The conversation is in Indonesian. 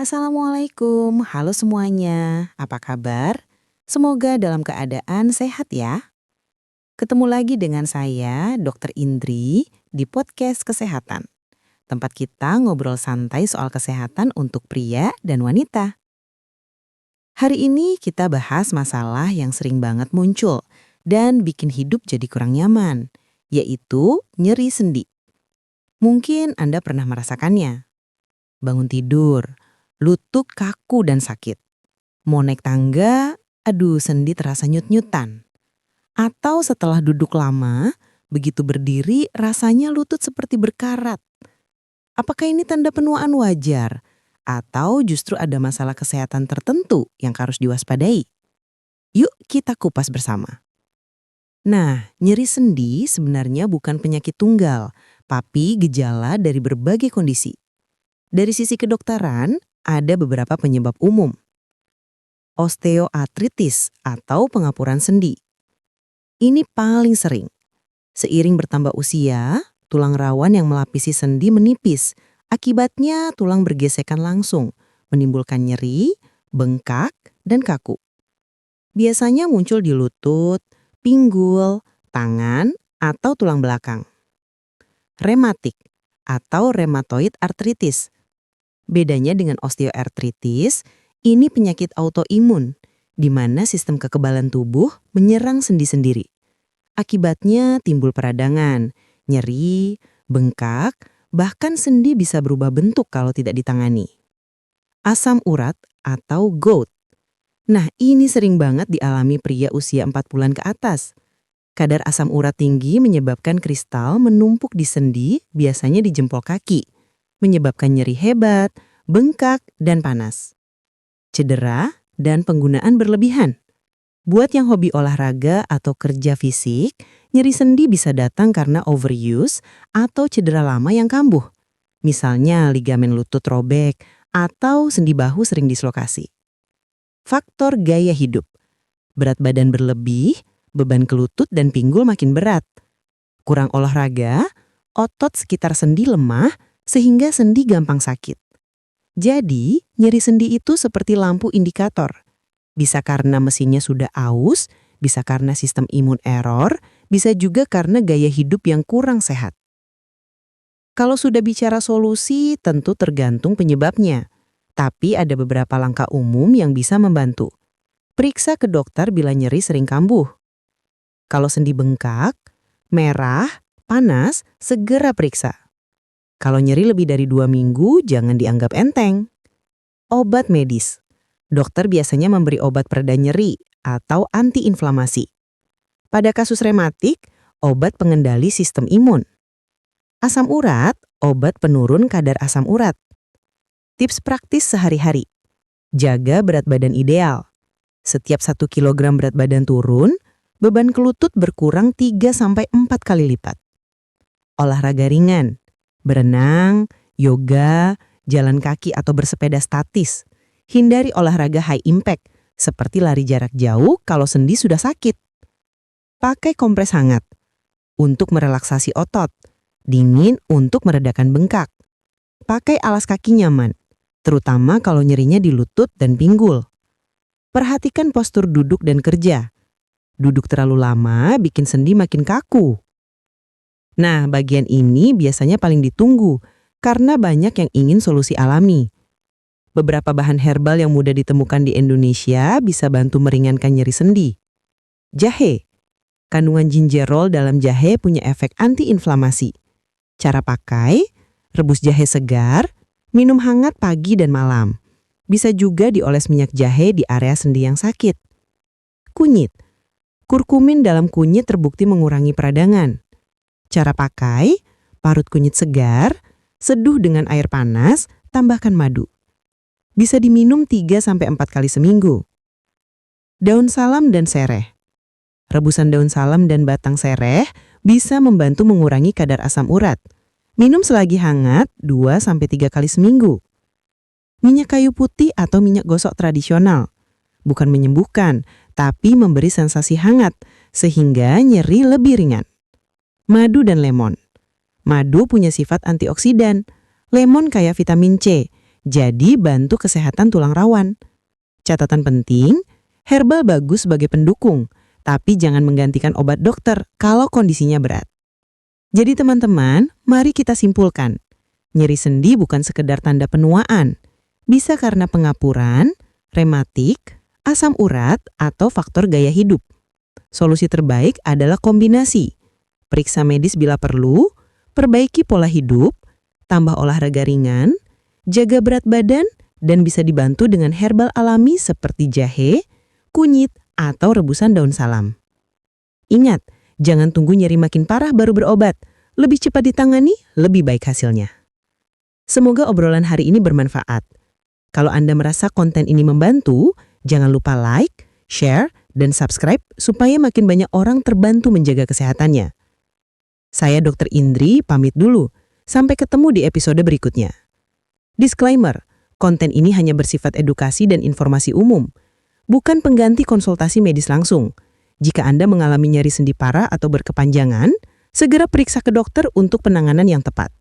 Assalamualaikum, halo semuanya. Apa kabar? Semoga dalam keadaan sehat ya. Ketemu lagi dengan saya, Dr. Indri, di podcast Kesehatan. Tempat kita ngobrol santai soal kesehatan untuk pria dan wanita. Hari ini kita bahas masalah yang sering banget muncul dan bikin hidup jadi kurang nyaman, yaitu nyeri sendi. Mungkin Anda pernah merasakannya. Bangun tidur, lutut kaku dan sakit. Mau naik tangga, aduh sendi terasa nyut-nyutan. Atau setelah duduk lama, begitu berdiri rasanya lutut seperti berkarat. Apakah ini tanda penuaan wajar? Atau justru ada masalah kesehatan tertentu yang harus diwaspadai? Yuk kita kupas bersama. Nah, nyeri sendi sebenarnya bukan penyakit tunggal, tapi gejala dari berbagai kondisi. Dari sisi kedokteran, ada beberapa penyebab umum. Osteoartritis atau pengapuran sendi. Ini paling sering. Seiring bertambah usia, tulang rawan yang melapisi sendi menipis. Akibatnya tulang bergesekan langsung, menimbulkan nyeri, bengkak, dan kaku. Biasanya muncul di lutut, pinggul, tangan, atau tulang belakang. Rematik atau rheumatoid arthritis. Bedanya dengan osteoartritis, ini penyakit autoimun, di mana sistem kekebalan tubuh menyerang sendi sendiri. Akibatnya timbul peradangan, nyeri, bengkak, bahkan sendi bisa berubah bentuk kalau tidak ditangani. Asam urat atau gout. Nah, ini sering banget dialami pria usia 4 bulan ke atas. Kadar asam urat tinggi menyebabkan kristal menumpuk di sendi, biasanya di jempol kaki, menyebabkan nyeri hebat, bengkak, dan panas. Cedera dan penggunaan berlebihan. Buat yang hobi olahraga atau kerja fisik, nyeri sendi bisa datang karena overuse atau cedera lama yang kambuh. Misalnya ligamen lutut robek atau sendi bahu sering dislokasi. Faktor gaya hidup. Berat badan berlebih, beban ke lutut dan pinggul makin berat. Kurang olahraga, otot sekitar sendi lemah sehingga sendi gampang sakit. Jadi, nyeri sendi itu seperti lampu indikator. Bisa karena mesinnya sudah aus, bisa karena sistem imun error, bisa juga karena gaya hidup yang kurang sehat. Kalau sudah bicara solusi, tentu tergantung penyebabnya. Tapi ada beberapa langkah umum yang bisa membantu. Periksa ke dokter bila nyeri sering kambuh. Kalau sendi bengkak, merah, panas, segera periksa. Kalau nyeri lebih dari 2 minggu, jangan dianggap enteng. Obat medis. Dokter biasanya memberi obat pereda nyeri atau antiinflamasi. Pada kasus rematik, obat pengendali sistem imun. Asam urat, obat penurun kadar asam urat. Tips praktis sehari-hari. Jaga berat badan ideal. Setiap 1 kilogram berat badan turun, beban ke lutut berkurang 3-4 kali lipat. Olahraga ringan. Berenang, yoga, jalan kaki atau bersepeda statis. Hindari olahraga high impact, seperti lari jarak jauh kalau sendi sudah sakit. Pakai kompres hangat untuk merelaksasi otot, dingin untuk meredakan bengkak. Pakai alas kaki nyaman, terutama kalau nyerinya di lutut dan pinggul. Perhatikan postur duduk dan kerja. Duduk terlalu lama bikin sendi makin kaku. Nah, bagian ini biasanya paling ditunggu karena banyak yang ingin solusi alami. Beberapa bahan herbal yang mudah ditemukan di Indonesia bisa bantu meringankan nyeri sendi. Jahe. Kandungan gingerol dalam jahe punya efek antiinflamasi. Cara pakai, rebus jahe segar, minum hangat pagi dan malam. Bisa juga dioles minyak jahe di area sendi yang sakit. Kunyit. Kurkumin dalam kunyit terbukti mengurangi peradangan. Cara pakai, parut kunyit segar, seduh dengan air panas, tambahkan madu. Bisa diminum 3-4 kali seminggu. Daun salam dan sereh. Rebusan daun salam dan batang sereh bisa membantu mengurangi kadar asam urat. Minum selagi hangat 2-3 kali seminggu. Minyak kayu putih atau minyak gosok tradisional. Bukan menyembuhkan, tapi memberi sensasi hangat, sehingga nyeri lebih ringan. Madu dan lemon. Madu punya sifat antioksidan. Lemon kaya vitamin C, Jadi bantu kesehatan tulang rawan. Catatan penting, herbal bagus sebagai pendukung, tapi jangan menggantikan obat dokter kalau kondisinya berat. Jadi teman-teman, mari kita simpulkan. Nyeri sendi bukan sekedar tanda penuaan. Bisa karena pengapuran, rematik, asam urat, atau faktor gaya hidup. Solusi terbaik adalah kombinasi. Periksa medis bila perlu, perbaiki pola hidup, tambah olahraga ringan, jaga berat badan, dan bisa dibantu dengan herbal alami seperti jahe, kunyit, atau rebusan daun salam. Ingat, jangan tunggu nyeri makin parah baru berobat. Lebih cepat ditangani, lebih baik hasilnya. Semoga obrolan hari ini bermanfaat. Kalau Anda merasa konten ini membantu, jangan lupa like, share, dan subscribe supaya makin banyak orang terbantu menjaga kesehatannya. Saya Dr. Indri, pamit dulu. Sampai ketemu di episode berikutnya. Disclaimer, konten ini hanya bersifat edukasi dan informasi umum, bukan pengganti konsultasi medis langsung. Jika Anda mengalami nyeri sendi parah atau berkepanjangan, segera periksa ke dokter untuk penanganan yang tepat.